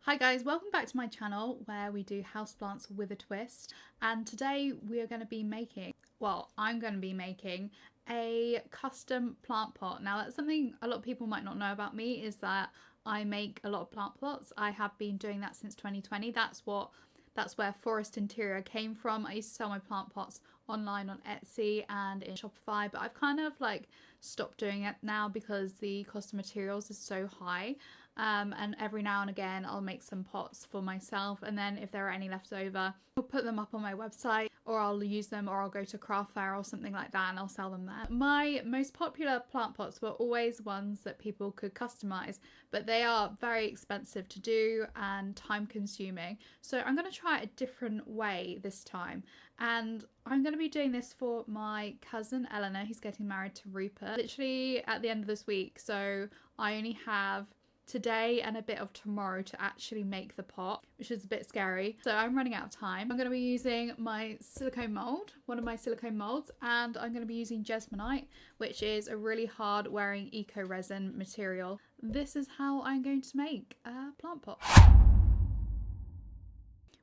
Hi guys, welcome back to my channel where we do houseplants with a twist, and today we are going to be I'm going to be making a custom plant pot. Now that's something a lot of people might not know about me, is that I make a lot of plant pots. I have been doing that since 2020. That's where Forest Interior came from. I used to sell my plant pots online on Etsy and in Shopify, but I've kind of stopped doing it now because the cost of materials is so high. And every now and again I'll make some pots for myself, and then if there are any left over I'll put them up on my website, or I'll use them, or I'll go to craft fair or something like that and I'll sell them there. My most popular plant pots were always ones that people could customize, but they are very expensive to do and time consuming, so I'm going to try it a different way this time. And I'm going to be doing this for my cousin Eleanor, who's getting married to Rupert literally at the end of this week, so I only have today and a bit of tomorrow to actually make the pot, which is a bit scary, so I'm running out of time. I'm going to be using my silicone mold, one of my silicone molds, and I'm going to be using Jesmonite, which is a really hard wearing eco resin material. This is how I'm going to make a plant pot.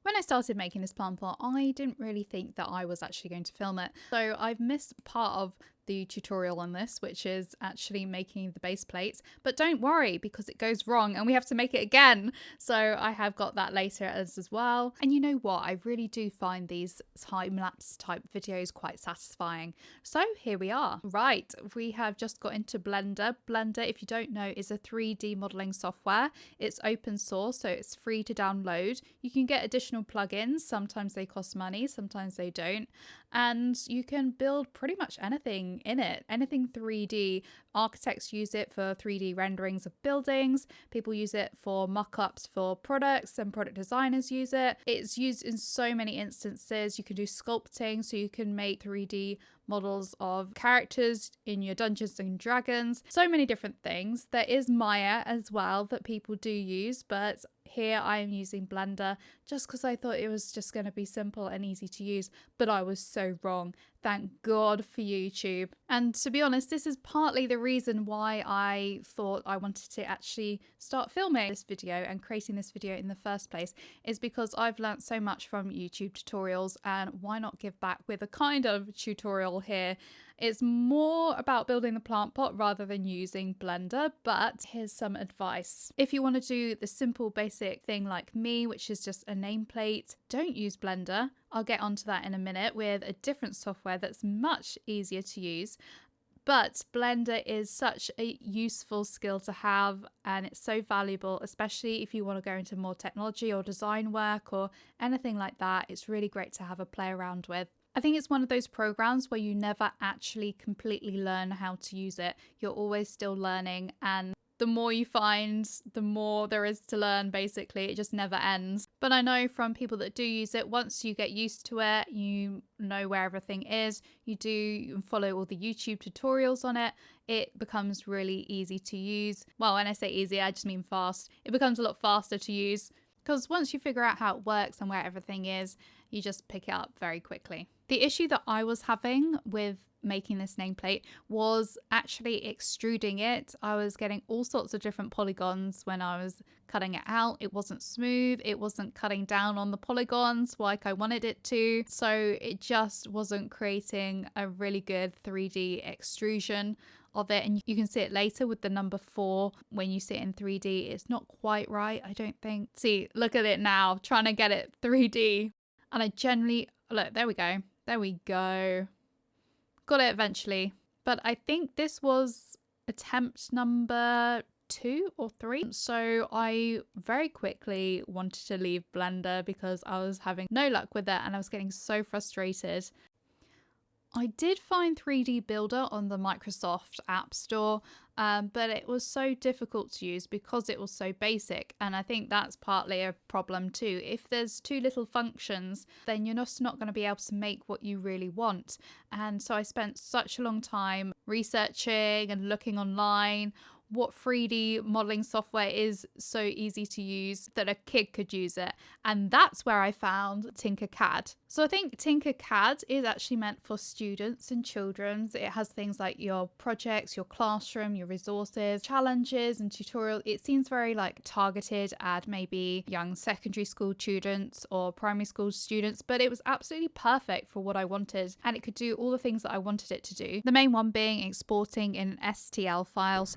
When I started making this plant pot, I didn't really think that I was actually going to film it, so I've missed part of the tutorial on this, which is actually making the base plates, but don't worry because it goes wrong and we have to make it again, so I have got that later as well. And you know what, I really do find these time-lapse type videos quite satisfying, so here we are. Right, we have just got into Blender. Blender, if you don't know, is a 3D modeling software. It's open source, so it's free to download. You can get additional plugins, sometimes they cost money, sometimes they don't, and you can build pretty much anything in it, anything 3D. Architects use it for 3D renderings of buildings, people use it for mock-ups for products, and product designers use it. It's used in so many instances. You can do sculpting, so you can make 3D models of characters in your Dungeons and Dragons, so many different things. There is Maya as well that people do use, but here I am using Blender just because I thought it was just going to be simple and easy to use, but I was so wrong. Thank God for YouTube. And to be honest, this is partly the reason why I thought I wanted to actually start filming this video and creating this video in the first place, is because I've learnt so much from YouTube tutorials, and why not give back with a kind of tutorial here. It's more about building the plant pot rather than using Blender, but here's some advice. If you want to do the simple basic thing like me, which is just a nameplate, don't use Blender. I'll get onto that in a minute with a different software that's much easier to use. But Blender is such a useful skill to have, and it's so valuable, especially if you want to go into more technology or design work or anything like that. It's really great to have a play around with. I think it's one of those programs where you never actually completely learn how to use it. You're always still learning, and the more you find, the more there is to learn, basically. It just never ends. But I know from people that do use it, once you get used to it, you know where everything is, you follow all the YouTube tutorials on it, it becomes really easy to use. Well, when I say easy, I just mean fast. It becomes a lot faster to use, because once you figure out how it works and where everything is, you just pick it up very quickly. The issue that I was having with making this nameplate was actually extruding it. I was getting all sorts of different polygons when I was cutting it out. It wasn't smooth, it wasn't cutting down on the polygons like I wanted it to, so it just wasn't creating a really good 3D extrusion of it. And you can see it later with the number 4 when you see it in 3D. It's not quite right, I don't think. See, look at it now, trying to get it 3D. And I generally, look, there we go. Got it eventually. But I think this was attempt number 2 or 3. So I very quickly wanted to leave Blender because I was having no luck with it and I was getting so frustrated. I did find 3D Builder on the Microsoft App Store, but it was so difficult to use because it was so basic, and I think that's partly a problem too. If there's too little functions, then you're just not going to be able to make what you really want. And so I spent such a long time researching and looking online what 3D modeling software is so easy to use that a kid could use it. And that's where I found Tinkercad. So I think Tinkercad is actually meant for students and children. It has things like your projects, your classroom, your resources, challenges and tutorial. It seems very like targeted at maybe young secondary school students or primary school students, but it was absolutely perfect for what I wanted. And it could do all the things that I wanted it to do. The main one being exporting in STL files.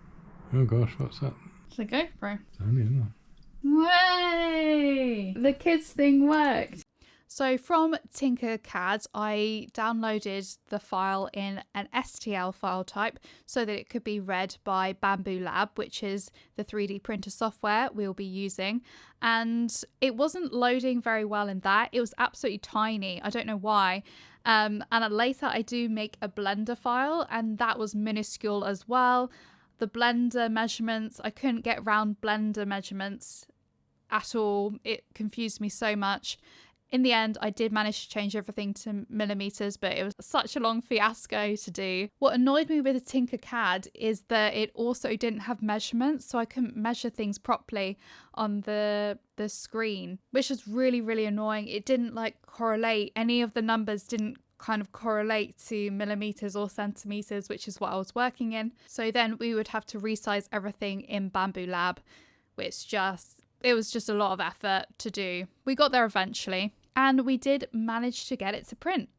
Oh gosh, what's that? It's a GoPro. It's only, isn't it? Way! The kids thing worked. So from Tinkercad, I downloaded the file in an STL file type so that it could be read by Bamboo Lab, which is the 3D printer software we'll be using. And it wasn't loading very well in that. It was absolutely tiny. I don't know why. And later I do make a Blender file, and that was minuscule as well. The Blender measurements, I couldn't get around Blender measurements at all. It confused me so much. In the end, I did manage to change everything to millimeters, but it was such a long fiasco to do. What annoyed me with the Tinkercad is that it also didn't have measurements, so I couldn't measure things properly on the screen, which was really, really annoying. It didn't like correlate. Any of the numbers didn't kind of correlate to millimeters or centimeters, which is what I was working in. So then we would have to resize everything in Bamboo Lab, which it was just a lot of effort to do. We got there eventually, and we did manage to get it to print.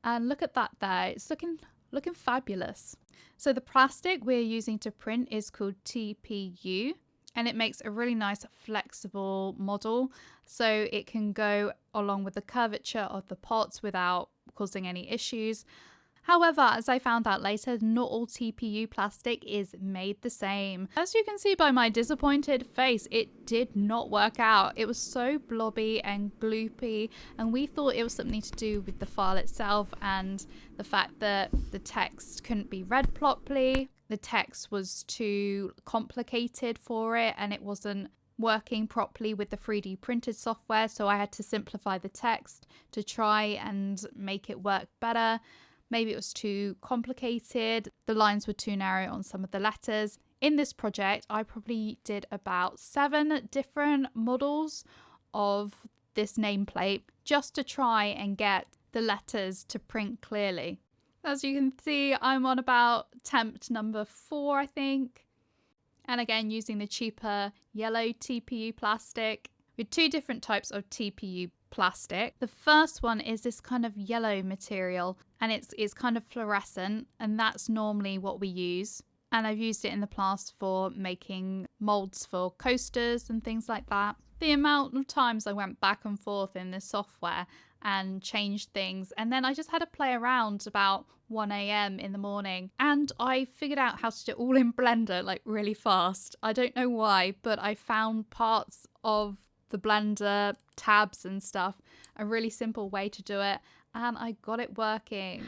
And look at that there. It's looking fabulous. So the plastic we're using to print is called TPU, and it makes a really nice flexible model, so it can go along with the curvature of the pots without causing any issues. However, as I found out later, not all TPU plastic is made the same. As you can see by my disappointed face, it did not work out. It was so blobby and gloopy, and we thought it was something to do with the file itself and the fact that the text couldn't be read properly. The text was too complicated for it, and it wasn't working properly with the 3D printed software, so I had to simplify the text to try and make it work better. Maybe it was too complicated. The lines were too narrow on some of the letters. In this project, I probably did about 7 different models of this nameplate just to try and get the letters to print clearly. As you can see, I'm on about attempt number 4, I think. And again, using the cheaper yellow TPU plastic with 2 different types of TPU plastic. The first one is this kind of yellow material, and it's kind of fluorescent, and that's normally what we use. And I've used it in the past for making molds for coasters and things like that. The amount of times I went back and forth in this software and changed things, and then I just had to play around about 1 a.m. in the morning, and I figured out how to do it all in Blender like really fast. I don't know why, but I found parts of the Blender tabs and stuff, a really simple way to do it, and I got it working.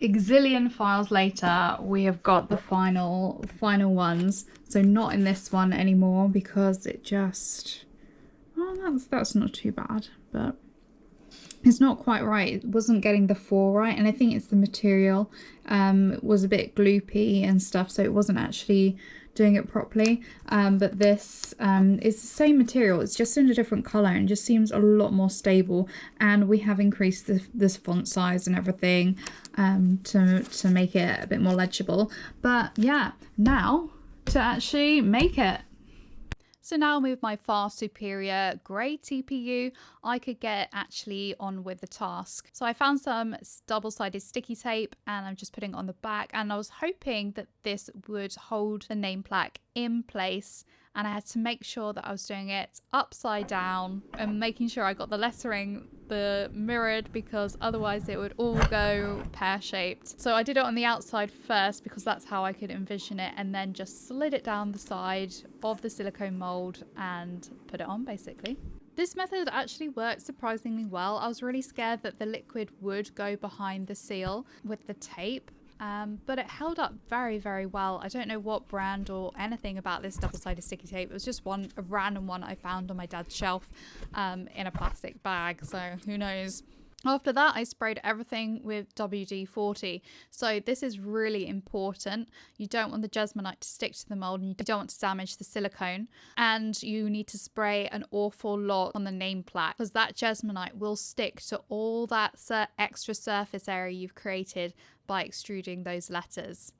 Exillion files later, we have got the final ones. So not in this one anymore because it just, oh, that's not too bad, but it's not quite right. It wasn't getting the 4 right, and I think it's the material was a bit gloopy and stuff, so it wasn't actually doing it properly. But this is the same material, it's just in a different color and just seems a lot more stable. And we have increased this font size and everything to make it a bit more legible. But yeah, now to actually make it. So now with my far superior grey TPU, I could get actually on with the task. So I found some double-sided sticky tape and I'm just putting it on the back, and I was hoping that this would hold the name plaque in place, and I had to make sure that I was doing it upside down and making sure I got the lettering mirrored, because otherwise it would all go pear-shaped. So I did it on the outside first because that's how I could envision it, and then just slid it down the side of the silicone mold and put it on basically. This method actually worked surprisingly well. I was really scared that the liquid would go behind the seal with the tape. But it held up very, very well. I don't know what brand or anything about this double-sided sticky tape. It was just a random one I found on my dad's shelf in a plastic bag, so who knows. After that, I sprayed everything with WD-40. So this is really important. You don't want the Jesmonite to stick to the mold, and you don't want to damage the silicone. And you need to spray an awful lot on the name plaque, because that Jesmonite will stick to all that extra surface area you've created by extruding those letters.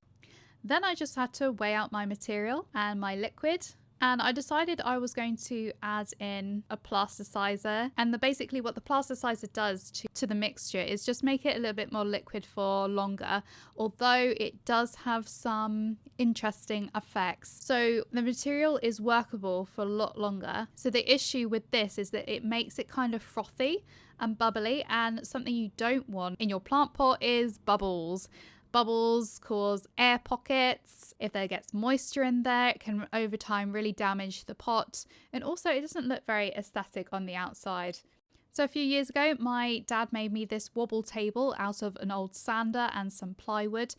Then I just had to weigh out my material and my liquid. And I decided I was going to add in a plasticizer. And basically what the plasticizer does to the mixture is just make it a little bit more liquid for longer, although it does have some interesting effects. So the material is workable for a lot longer. So the issue with this is that it makes it kind of frothy and bubbly, and something you don't want in your plant pot is bubbles. Bubbles cause air pockets. If there gets moisture in there, it can over time really damage the pot. And also it doesn't look very aesthetic on the outside. So a few years ago, my dad made me this wobble table out of an old sander and some plywood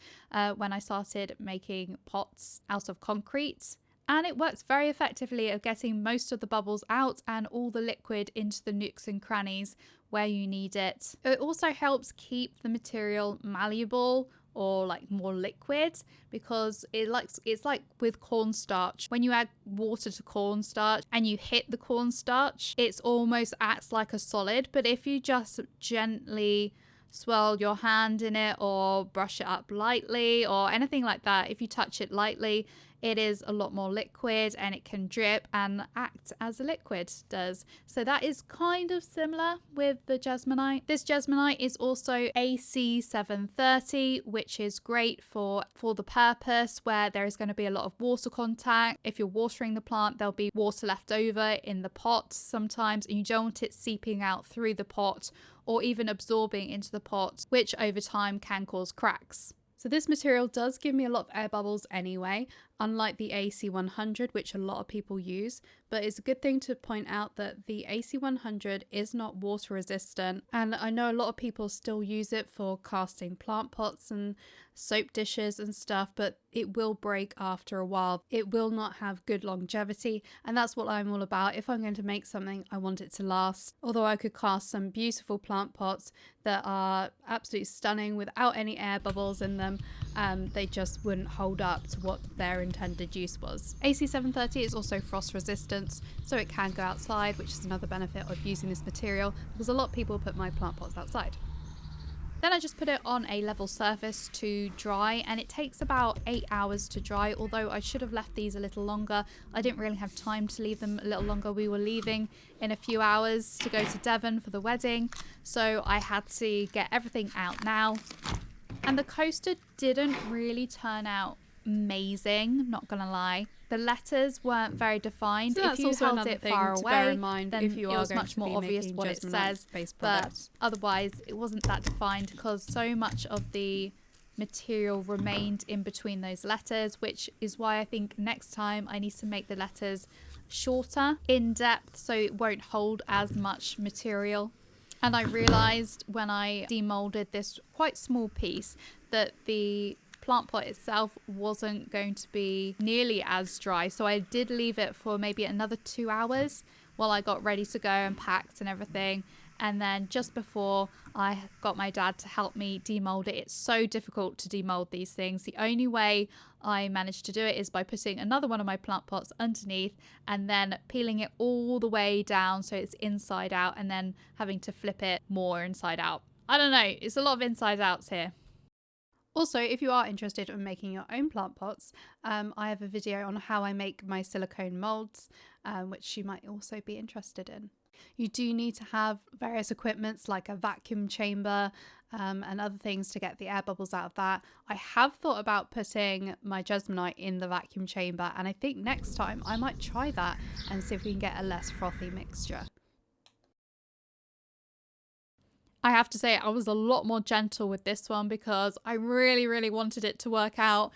when I started making pots out of concrete. And it works very effectively at getting most of the bubbles out and all the liquid into the nooks and crannies where you need it. It also helps keep the material malleable, or like more liquid, because it's like with cornstarch. When you add water to cornstarch and you hit the cornstarch, it almost acts like a solid. But if you just gently swirl your hand in it or brush it up lightly or anything like that, if you touch it lightly, it is a lot more liquid and it can drip and act as a liquid does. So that is kind of similar with the Jesmonite. This Jesmonite is also AC730, which is great for the purpose where there is going to be a lot of water contact. If you're watering the plant, there'll be water left over in the pot sometimes, and you don't want it seeping out through the pot or even absorbing into the pot, which over time can cause cracks. So this material does give me a lot of air bubbles anyway, unlike the AC100, which a lot of people use. But it's a good thing to point out that the AC100 is not water resistant. And I know a lot of people still use it for casting plant pots and soap dishes and stuff, but it will break after a while. It will not have good longevity. And that's what I'm all about. If I'm going to make something, I want it to last. Although I could cast some beautiful plant pots that are absolutely stunning without any air bubbles in them, they just wouldn't hold up to what their intended use was. AC730 is also frost resistant, so it can go outside, which is another benefit of using this material, because a lot of people put my plant pots outside. Then I just put it on a level surface to dry, and it takes about 8 hours to dry, although I should have left these a little longer. I didn't really have time to leave them a little longer. We were leaving in a few hours to go to Devon for the wedding, so I had to get everything out now. And the coaster didn't really turn out amazing, not gonna lie. The letters weren't very defined. So if you held it far away, bear in mind then if you it are was going much to more be obvious making what it says. Jesmonite-based But products. otherwise, it wasn't that defined because so much of the material remained in between those letters, which is why I think next time I need to make the letters shorter, in depth, so it won't hold as much material. And I realized when I demolded this quite small piece that the plant pot itself wasn't going to be nearly as dry, so I did leave it for maybe another 2 hours while I got ready to go and packed and everything. And then just before I got my dad to help me demold it, it's so difficult to demold these things. The only way I managed to do it is by putting another one of my plant pots underneath and then peeling it all the way down so it's inside out, and then having to flip it more inside out. I don't know, it's a lot of inside outs here. Also, if you are interested in making your own plant pots, I have a video on how I make my silicone molds, which you might also be interested in. You do need to have various equipments like a vacuum chamber and other things to get the air bubbles out of that. I have thought about putting my Jesmonite in the vacuum chamber, and I think next time I might try that and see if we can get a less frothy mixture. I have to say I was a lot more gentle with this one because I really wanted it to work out.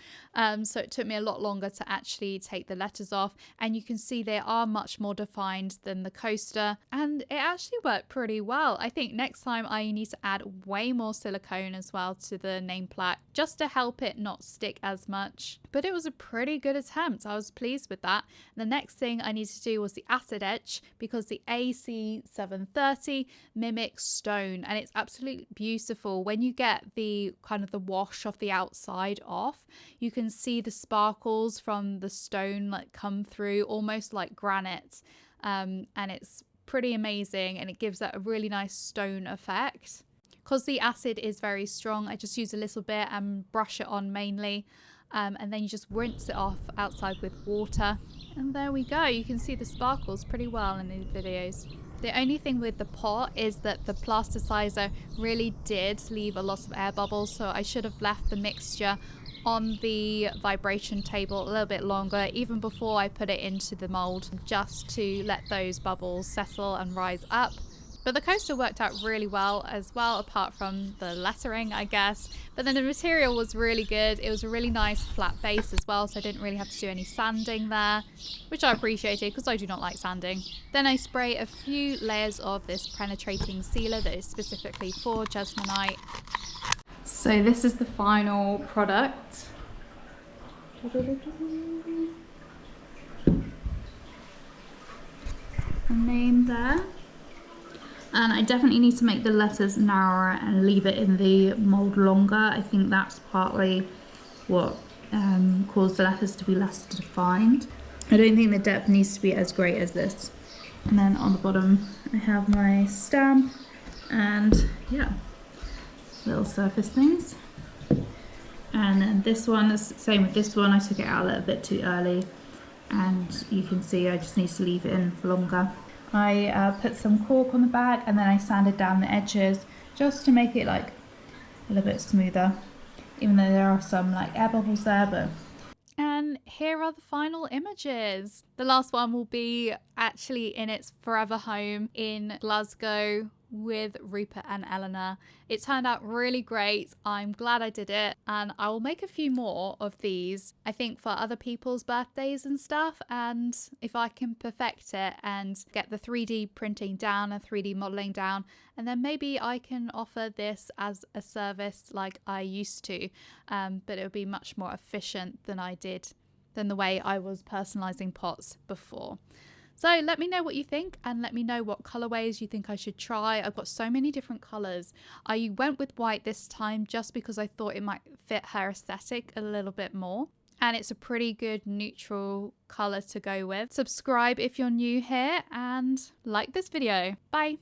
So it took me a lot longer to actually take the letters off, and you can see they are much more defined than the coaster, and it actually worked pretty well. I think next time I need to add way more silicone as well to the name plaque just to help it not stick as much. but it was a pretty good attempt. I was pleased with that. The next thing I needed to do was the acid etch, because the AC730 mimics stone, and it's absolutely beautiful. When you get the kind of the wash of the outside off, you can see the sparkles from the stone like come through, almost like granite, and it's pretty amazing, and it gives that a really nice stone effect. Because the acid is very strong, I just use a little bit and brush it on mainly. And then you just rinse it off outside with water, and there we go. You can see the sparkles pretty well in these videos. The only thing with the pot is that the plasticizer really did leave a lot of air bubbles, so I should have left the mixture on the vibration table a little bit longer, even before I put it into the mold, just to let those bubbles settle and rise up. But the coaster worked out really well as well, apart from the lettering, I guess. But then the material was really good. It was a really nice flat base as well, so I didn't really have to do any sanding there, which I appreciated because I do not like sanding. Then I spray a few layers of this penetrating sealer that is specifically for Jesmonite. So this is the final product. A name there. And I definitely need to make the letters narrower and leave it in the mold longer. I think that's partly what caused the letters to be less defined. I don't think the depth needs to be as great as this. And then on the bottom I have my stamp and yeah, little surface things. And then this one is the same with this one. I took it out a little bit too early, and you can see I just need to leave it in for longer. I put some cork on the back, and then I sanded down the edges just to make it like a little bit smoother, even though there are some like air bubbles there. But and here are the final images. The last one will be actually in its forever home in Glasgow with Rupert and Eleanor. It turned out really great. I'm glad I did it, and I will make a few more of these, I think, for other people's birthdays and stuff. And if I can perfect it and get the 3D printing down and 3D modeling down, and then maybe I can offer this as a service like I used to, but it would be much more efficient than the way I was personalizing pots before. So let me know what you think, and let me know what colorways you think I should try. I've got so many different colors. I went with white this time just because I thought it might fit her aesthetic a little bit more. And it's a pretty good neutral color to go with. Subscribe if you're new here, and like this video. Bye.